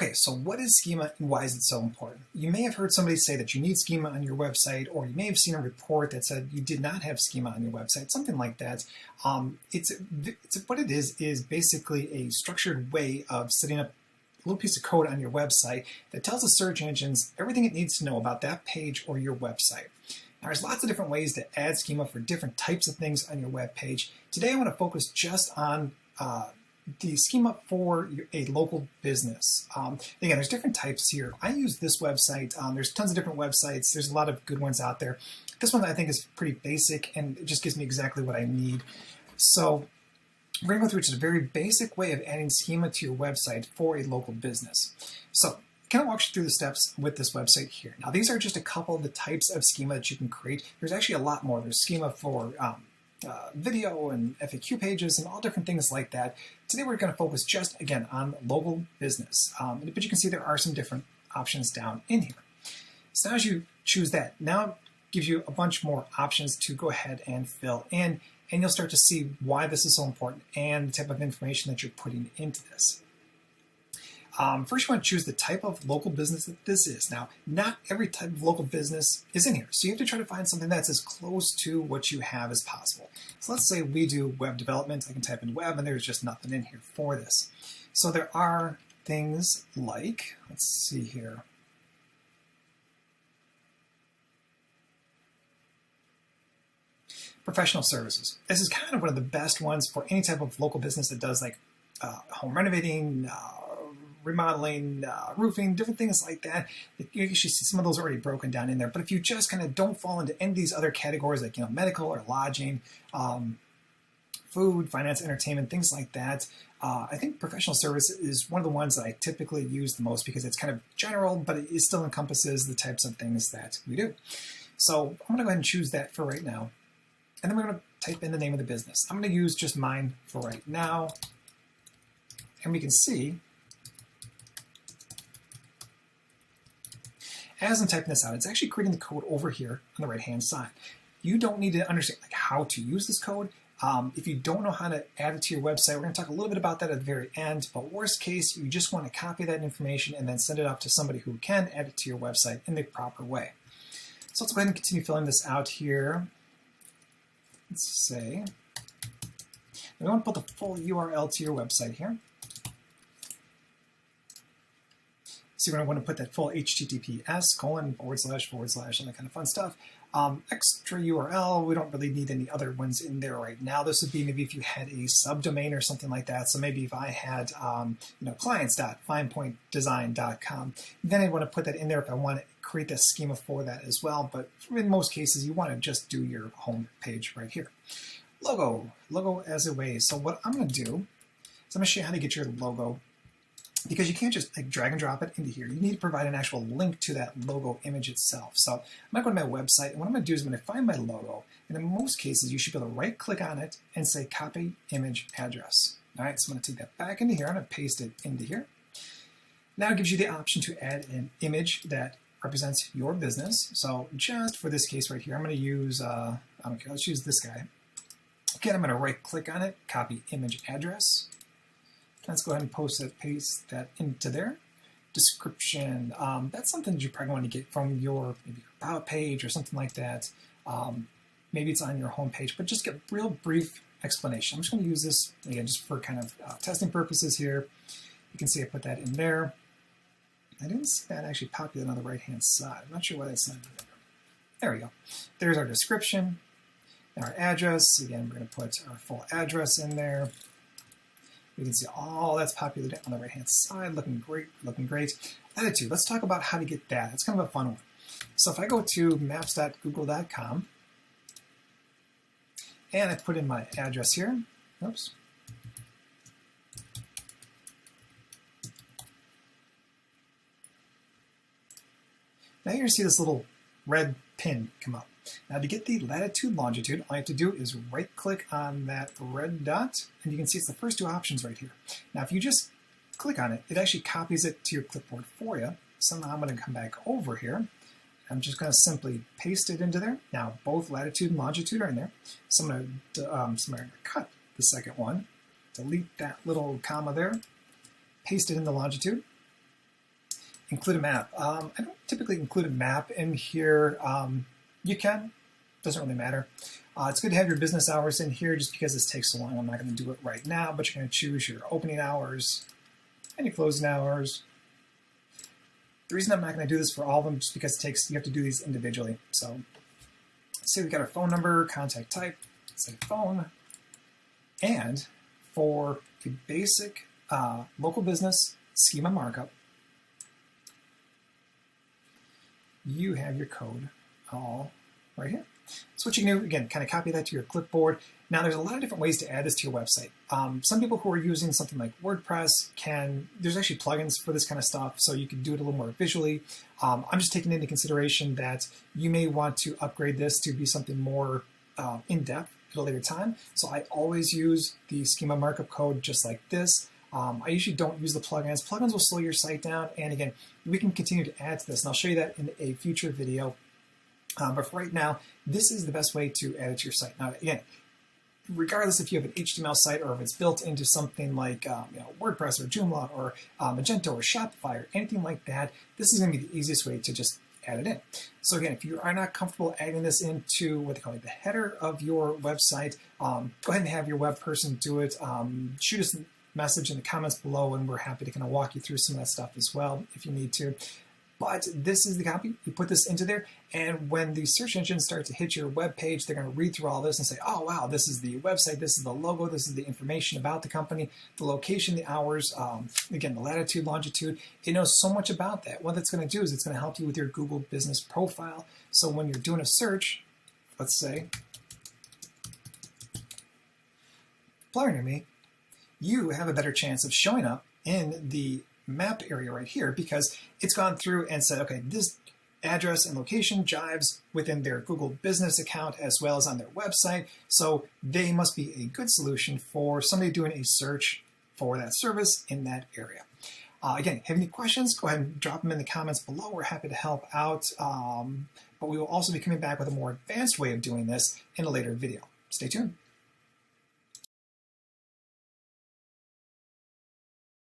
Okay, so what is schema and why is it so important? You may have heard somebody say that you need schema on your website, or you may have seen a report that said you did not have schema on your website, something like that. It's what it is basically a structured way of setting up a little piece of code on your website that tells the search engines everything it needs to know about that page or your website. Now, there's lots of different ways to add schema for different types of things on your web page. Today I want to focus just on the schema for a local business. Again, there's different types here. I use this website. There's tons of different websites. There's a lot of good ones out there. This one I think is pretty basic and it just gives me exactly what I need. So we're going to go through just a very basic way of adding schema to your website for a local business. So kind of walk you through the steps with this website here. Now, these are just a couple of the types of schema that you can create. There's actually a lot more. There's schema for video and FAQ pages and all different things like that. Today we're going to focus just, again, on local business. But you can see there are some different options down in here. So now as you choose that, now it gives you a bunch more options to go ahead and fill in, and you'll start to see why this is so important and the type of information that you're putting into this. First, you want to choose the type of local business that this is. Now, not every type of local business is in here, so you have to try to find something that's as close to what you have as possible. So let's say we do web development. I can type in web, and there's just nothing in here for this. So there are things like, let's see here. Professional services. This is kind of one of the best ones for any type of local business that does like home renovating, remodeling, roofing, different things like that. You actually see some of those already broken down in there. But if you just kind of don't fall into any of these other categories like medical or lodging, food, finance, entertainment, things like that, I think professional service is one of the ones that I typically use the most because it's kind of general, but it still encompasses the types of things that we do. So I'm going to go ahead and choose that for right now. And then we're going to type in the name of the business. I'm going to use just mine for right now. And we can see, as I'm typing this out, it's actually creating the code over here on the right-hand side. You don't need to understand how to use this code. If you don't know how to add it to your website, we're going to talk a little bit about that at the very end. But worst case, you just want to copy that information and then send it off to somebody who can add it to your website in the proper way. So let's go ahead and continue filling this out here. Let's say, we want to put the full URL to your website here. So you're going to want to put that full HTTPS:// all that kind of fun stuff. Extra URL, we don't really need any other ones in there right now. This would be maybe if you had a subdomain or something like that. So maybe if I had clients.finepointdesign.com, then I'd want to put that in there if I want to create that schema for that as well. But in most cases, you want to just do your home page right here. Logo as a way. So what I'm going to do is I'm going to show you how to get your logo, because you can't just drag and drop it into here. You need to provide an actual link to that logo image itself. So I'm going to go to my website, and what I'm going to do is I'm going to find my logo, and in most cases, you should be able to right-click on it and say Copy Image Address. All right, so I'm going to take that back into here. I'm going to paste it into here. Now it gives you the option to add an image that represents your business. So just for this case right here, I'm going to use, I don't care, let's use this guy. Again, I'm going to right-click on it, Copy Image Address. Let's go ahead and paste that into there. Description, that's something that you probably want to get from your maybe your about page or something like that. Maybe it's on your home page, but just get a real brief explanation. I'm just going to use this, again, just for kind of testing purposes here. You can see I put that in there. I didn't see that actually populate on the right-hand side. I'm not sure why that's not there. There we go. There's our description and our address. Again, we're going to put our full address in there. You can see all that's populated on the right-hand side, looking great, looking great. Latitude, let's talk about how to get that. It's kind of a fun one. So if I go to maps.google.com and I put in my address here, oops. Now you're going to see this little red pin come up. Now to get the latitude, longitude, all you have to do is right-click on that red dot, and you can see it's the first two options right here. Now if you just click on it, it actually copies it to your clipboard for you. So now I'm going to come back over here. I'm just going to simply paste it into there. Now both latitude and longitude are in there. So I'm going to cut the second one, delete that little comma there, paste it in the longitude. include a map. I don't typically include a map in here. You can, doesn't really matter. It's good to have your business hours in here just because this takes so long. I'm not going to do it right now, but you're going to choose your opening hours and your closing hours. The reason I'm not going to do this for all of them is because you have to do these individually. So say we got our phone number, contact type, say phone, and for a basic local business schema markup, you have your code all right here. So what you can do, again, kind of copy that to your clipboard. Now, there's a lot of different ways to add this to your website. Some people who are using something like WordPress there's actually plugins for this kind of stuff, so you can do it a little more visually. I'm just taking into consideration that you may want to upgrade this to be something more in-depth at a later time. So I always use the schema markup code just like this. I usually don't use the plugins. Plugins will slow your site down, and again, we can continue to add to this, and I'll show you that in a future video. But for right now, this is the best way to add it to your site. Now, again, regardless if you have an HTML site or if it's built into something like WordPress or Joomla or Magento or Shopify or anything like that, this is going to be the easiest way to just add it in. So again, if you are not comfortable adding this into what they call the header of your website, go ahead and have your web person do it. Shoot us a message in the comments below, and we're happy to kind of walk you through some of that stuff as well if you need to. But this is the copy. You put this into there, and when the search engines start to hit your web page, they're going to read through all this and say, oh, wow, this is the website, this is the logo, this is the information about the company, the location, the hours, again, the latitude, longitude. It knows so much about that. What that's going to do is it's going to help you with your Google business profile. So when you're doing a search, let's say, Flyer near me, you have a better chance of showing up in the map area right here because it's gone through and said, okay, this address and location jives within their Google business account as well as on their website. So they must be a good solution for somebody doing a search for that service in that area. Again, have any questions? Go ahead and drop them in the comments below. We're happy to help out. But we will also be coming back with a more advanced way of doing this in a later video. Stay tuned.